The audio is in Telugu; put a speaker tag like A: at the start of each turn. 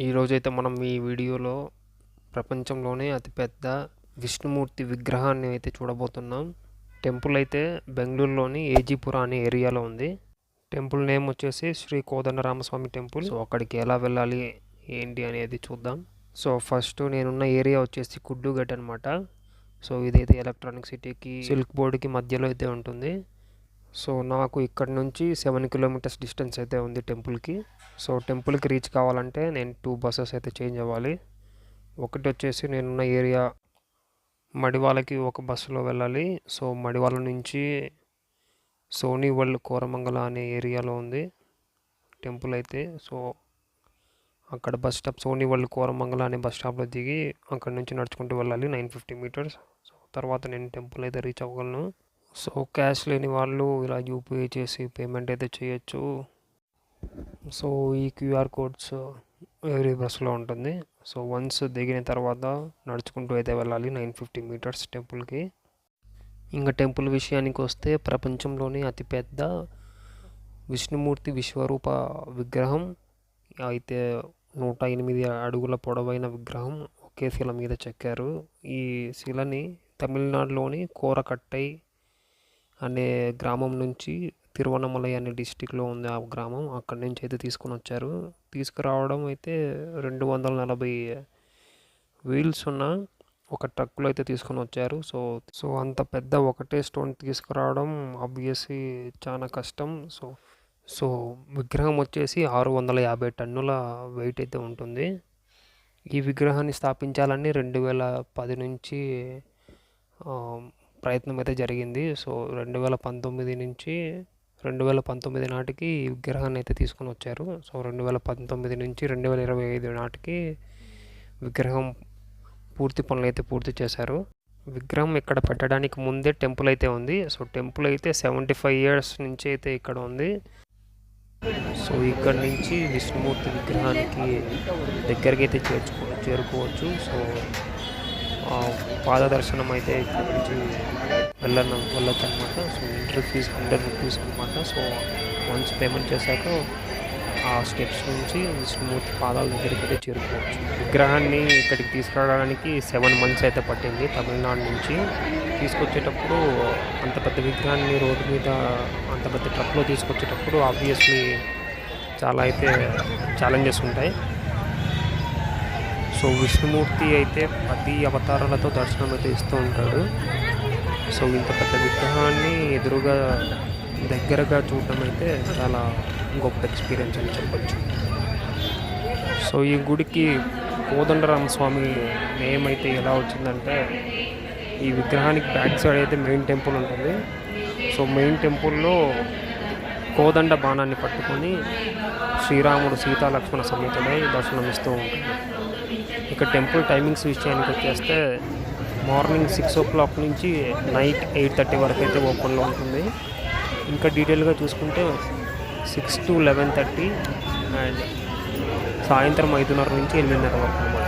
A: ఈరోజైతే మనం ఈ వీడియోలో ప్రపంచంలోనే అతిపెద్ద విష్ణుమూర్తి విగ్రహాన్ని అయితే చూడబోతున్నాం. టెంపుల్ అయితే బెంగళూరులోని ఏజీపుర అనే ఏరియాలో ఉంది. టెంపుల్ నేమ్ వచ్చేసి శ్రీ కోదండరామస్వామి టెంపుల్. సో అక్కడికి ఎలా వెళ్ళాలి ఏంటి అనేది చూద్దాం. సో ఫస్ట్ నేనున్న ఏరియా వచ్చేసి కుడ్డుగట్ అనమాట. సో ఇదైతే ఎలక్ట్రానిక్ సిటీకి సిల్క్ బోర్డుకి మధ్యలో అయితే ఉంటుంది. సో నాకు ఇక్కడ నుంచి 7 కిలోమీటర్స్ డిస్టెన్స్ అయితే ఉంది టెంపుల్కి. సో టెంపుల్కి రీచ్ కావాలంటే నేను 2 బస్సెస్ అయితే చేంజ్ అవ్వాలి. ఒకటి వచ్చేసి నేనున్న ఏరియా మడివాలకి ఒక బస్సులో వెళ్ళాలి. సో మడివాల నుంచి సోనీ వరల్డ్ కోరమంగళ అనే ఏరియాలో ఉంది టెంపుల్ అయితే. సో అక్కడ bus stop Sony World Koramangala అనే బస్ స్టాప్లో దిగి అక్కడ నుంచి నడుచుకుంటూ వెళ్ళాలి 950 మీటర్స్. సో తర్వాత నేను టెంపుల్ అయితే రీచ్ అవ్వగలను. సో క్యాష్ లేని వాళ్ళు ఇలా యూపీఐ చేసి పేమెంట్ అయితే చేయొచ్చు. సో ఈ క్యూఆర్ కోడ్స్ ఎవరీ బస్సులో ఉంటుంది. సో వన్స్ దిగిన తర్వాత నడుచుకుంటూ అయితే వెళ్ళాలి 950 మీటర్స్ టెంపుల్కి. ఇంకా టెంపుల్ విషయానికి వస్తే ప్రపంచంలోనే అతిపెద్ద విష్ణుమూర్తి విశ్వరూప విగ్రహం అయితే 108 అడుగుల పొడవైన విగ్రహం ఒకే శిల మీద చెక్కారు. ఈ శిలని తమిళనాడులోని కోరకట్టై అనే గ్రామం నుంచి తిరువన్నమలై అనే డిస్టిక్లో ఉంది ఆ గ్రామం. అక్కడి నుంచి అయితే తీసుకుని వచ్చారు. తీసుకురావడం అయితే 240 వీల్స్ ఉన్న ఒక ట్రక్లో అయితే తీసుకొని వచ్చారు. సో అంత పెద్ద ఒకటే స్టోన్ తీసుకురావడం ఆబ్వియస్లీ చాలా కష్టం. సో విగ్రహం వచ్చేసి 650 టన్నుల వెయిట్ అయితే ఉంటుంది. ఈ విగ్రహాన్ని స్థాపించాలని 2010 నుంచి ప్రయత్నం అయితే జరిగింది. సో 2019 నుంచి 2019 నాటికి ఈ విగ్రహాన్ని అయితే తీసుకొని వచ్చారు. సో 2019 నుంచి 2025 నాటికి విగ్రహం పూర్తి పనులు అయితే పూర్తి చేశారు. విగ్రహం ఇక్కడ పెట్టడానికి ముందే టెంపుల్ అయితే ఉంది. సో టెంపుల్ అయితే 75 ఇయర్స్ నుంచి అయితే ఇక్కడ ఉంది. సో ఇక్కడ నుంచి విష్ణుమూర్తి విగ్రహానికి దగ్గరికి అయితే చేరుకోవచ్చు. సో పాద దర్శనం అయితే ఇక్కడ నుంచి వెళ్ళొచ్చు అనమాట. సో ఎంట్రీ ఫీజు 100 రూపీస్ అనమాట. సో వన్స్ పేమెంట్ చేశాక ఆ స్టెప్స్ నుంచి విష్ణుమూర్తి పాదాల దగ్గరికి అయితే చేరుకోవచ్చు. విగ్రహాన్ని ఇక్కడికి తీసుకురావడానికి 7 months అయితే పట్టింది తమిళనాడు నుంచి. తీసుకొచ్చేటప్పుడు అంత పెద్ద విగ్రహాన్ని రోడ్డు మీద అంత పెద్ద ట్రక్లో తీసుకొచ్చేటప్పుడు ఆబ్వియస్లీ చాలా అయితే ఛాలెంజెస్ ఉంటాయి. సో విష్ణుమూర్తి అయితే 10 అవతారాలతో దర్శనం అయితే ఇస్తూ ఉంటాడు. సో ఇంత పెద్ద విగ్రహాన్ని ఎదురుగా దగ్గరగా చూడడం అయితే చాలా గొప్ప ఎక్స్పీరియన్స్ అని చెప్పచ్చు. సో ఈ గుడికి కోదండరామస్వామి నేమ్ అయితే ఎలా వచ్చిందంటే, ఈ విగ్రహానికి బ్యాక్ సైడ్ అయితే మెయిన్ టెంపుల్ ఉంటుంది. సో మెయిన్ టెంపుల్లో కోదండ బాణాన్ని పట్టుకొని శ్రీరాముడు సీతా లక్ష్మణ సమేతుడై దర్శనమిస్తూ ఉంటాడు. ఇక టెంపుల్ టైమింగ్స్ విషయానికి వచ్చేస్తే మార్నింగ్ 6 o'clock నుంచి నైట్ 8:30 వరకు అయితే ఓపెన్లో ఉంటుంది. ఇంకా డీటెయిల్గా చూసుకుంటే 6 to 11:30 అండ్ సాయంత్రం 5:30 నుంచి 8:30 వరకు అనమాట.